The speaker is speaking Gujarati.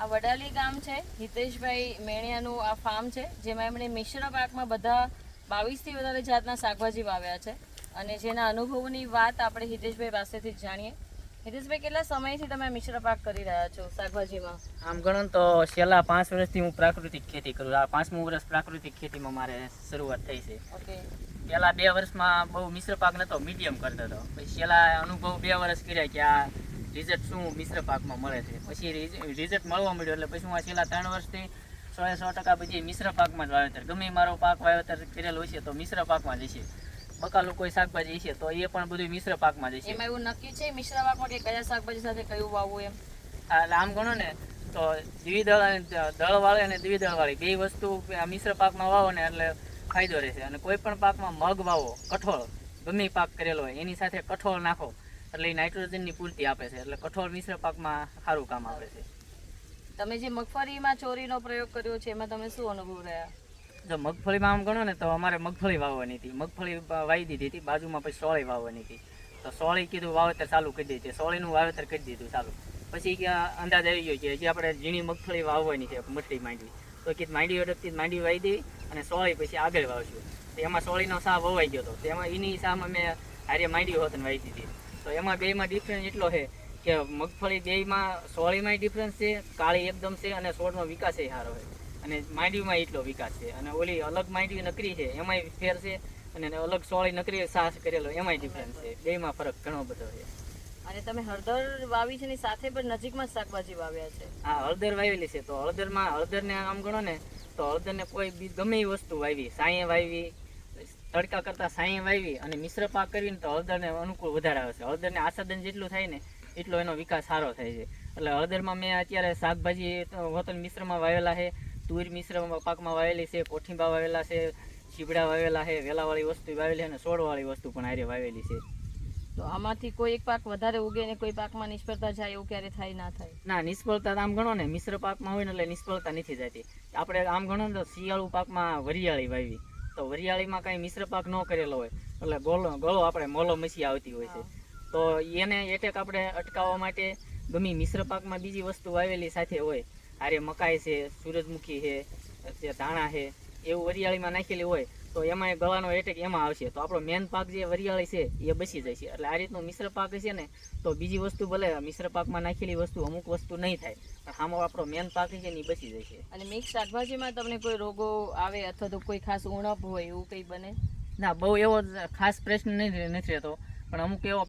આ વડાલી ગામ છે, હિતેશભાઈ મેણિયાનું આ ફાર્મ છે, જેમાં એમણે મિશ્ર પાકમાં બધા 22થી વધારે જાતના શાકભાજી વાવ્યા છે અને જેના અનુભવની વાત આપણે હિતેશભાઈ પાસેથી જ જાણીએ. હિતેશભાઈ, કેટલા સમયથી તમે મિશ્ર પાક કરી રહ્યા છો શાકભાજીમાં? આમ ગણો તો છેલ્લા 5 વર્ષથી હું પ્રાકૃતિક ખેતી કરું. આ 5મું વર્ષ પ્રાકૃતિક ખેતીમાં મારે શરૂઆત થઈ છે. ઓકે. પહેલા 2 વર્ષમાં બહુ મિશ્ર પાક નતો, મીડિયમ કરતો હતો. પછી છેલ્લા અનુભવ 2 વર્ષ કર્યા કે આ રિઝલ્ટ શું મિશ્ર પાકમાં મળે છે. પછી રિઝલ્ટ મળવા મળ્યો એટલે પછી હું આ છેલ્લા 3 વર્ષથી 100% પછી મિશ્ર પાકમાં જ વાવેતર, ગમે મારો પાક વાવેતર કરેલો હશે તો મિશ્ર પાકમાં જ હશે. બકાલું કોઈ શાકભાજી હશે તો એ પણ બધું મિશ્ર પાકમાં જ હશે. એમાં એવું નક્કી છે મિશ્ર પાકમાં કે કયા શાકભાજી સાથે કયું વાવવું એમ? એટલે આમ ગણો ને તો દળવાળી અને દ્વિદળવાળી બે વસ્તુ આ મિશ્ર પાકમાં વાવો ને એટલે ફાયદો રહેશે. અને કોઈ પણ પાકમાં મગ વાવો, કઠોળ ગમે પાક કરેલો હોય એની સાથે કઠોળ નાખો એટલે એ નાઇટ્રોજનની પૂર્તિ આપે છે. એટલે કઠોળ મિશ્ર પાકમાં સારું કામ આપે છે. તમે જે મગફળીમાં ચોરીનો પ્રયોગ કર્યો છે એમાં તમે શું અનુભવ રહ્યા? જો મગફળીમાં આમ ગણો ને તો અમારે મગફળી વાવવાની હતી. મગફળી વાવી દીધી હતી, બાજુમાં પછી સોળી વાવવાની હતી. તો સોળી કીધું વાવેતર ચાલુ કરી દીધી, સોળીનું વાવેતર કરી દીધું ચાલુ. પછી અંદાજ આવી ગયો કે હજી આપણે ઝીણી મગફળી વાવવાની છે, મોટી માંડવી. તો કે માંડવી અડકથી માંડવી વાવી દેવી અને સોળી પછી આગળ વાવશું. તો એમાં સોળીનો સાહ વવાઈ ગયો હતો. તો એમાં એની સામાં મેં હારે માંડવી હોત વાવી દીધી. તો એમાં બેમાં ડિફરન્સ એટલો છે કે મગફળી બેમાં સોળીમાં ડિફરન્સ છે, કાળી એકદમ છે અને છોડનો વિકાસ એ સારો છે. અને માંડવીમાં એટલો વિકાસ છે. અને ઓલી અલગ માંડવી નકરી છે એમાંય ફેર છે અને અલગ સોળી નકરી સાસ કરેલો એમાંય ડિફરન્સ છે. બેમાં ફરક ઘણો બધો છે. અને તમે હળદર વાવી છે ને સાથે પણ નજીકમાં જ શાકભાજી વાવ્યા છે? હા, હળદર વાવેલી છે. તો હળદરને આમ ગણો ને તો હળદરને કોઈ ગમે એ વસ્તુ વાવી, સાંયે વાવી, તડકા કરતા સાંયે વાવી અને મિશ્ર પાક કરીને તો હળદરને અનુકૂળ વધારે આવે છે. હળદરને આસાદન જેટલું થાય ને એટલો એનો વિકાસ સારો થાય છે. એટલે હળદરમાં મેં અત્યારે શાકભાજી વતન મિશ્રમાં વાવેલા છે, તુર મિશ્ર પાકમાં વાવેલી છે, કોઠીંબા વાવેલા છે, ચીબડા વાવેલા છે, વેલાવાળી વસ્તુ વાવેલી છે અને છોડવાળી વસ્તુ પણ હારે વાવેલી છે. તો આમાંથી કોઈ એક પાક વધારે ઉગે ને કોઈ પાકમાં નિષ્ફળતા જાય એવું ક્યારે થાય ના થાય? ના, નિષ્ફળતા આમ ગણો ને મિશ્ર પાકમાં હોય ને એટલે નિષ્ફળતા નથી જતી. આપણે આમ ગણો ને તો શિયાળુ પાકમાં વરિયાળી વાવી તો વરિયાળીમાં કાંઈ મિશ્ર પાક ન કરેલો હોય એટલે ગળો આપણે મોલો મસી આવતી હોય છે. તો એને એટેક આપણે અટકાવવા માટે ગમે મિશ્ર પાકમાં બીજી વસ્તુ વાવેલી સાથે હોય, હારે મકાઈ છે, સૂરજમુખી છે, ધાણા છે, એવું વરિયાળીમાં નાખેલી હોય તો એમાં ગળાનો એટેક એમાં આવશે. તો આપણો મેન પાક જે વરિયાળી છે એ બચી જાય છે. એટલે આ રીતનું મિશ્ર પાક છે ને તો બીજી વસ્તુ ભલે મિશ્ર પાકમાં નાખેલી વસ્તુ અમુક વસ્તુ નહીં થાય પણ આમાં આપણો મેન પાક છે ને એ બચી જાય છે. અને મિક્સ શાકભાજીમાં તમને કોઈ રોગો આવે અથવા તો કોઈ ખાસ ઉણપ હોય એવું કંઈ બને? ના, બહુ એવો ખાસ પ્રશ્ન નથી રહેતો પણ અમુક એવો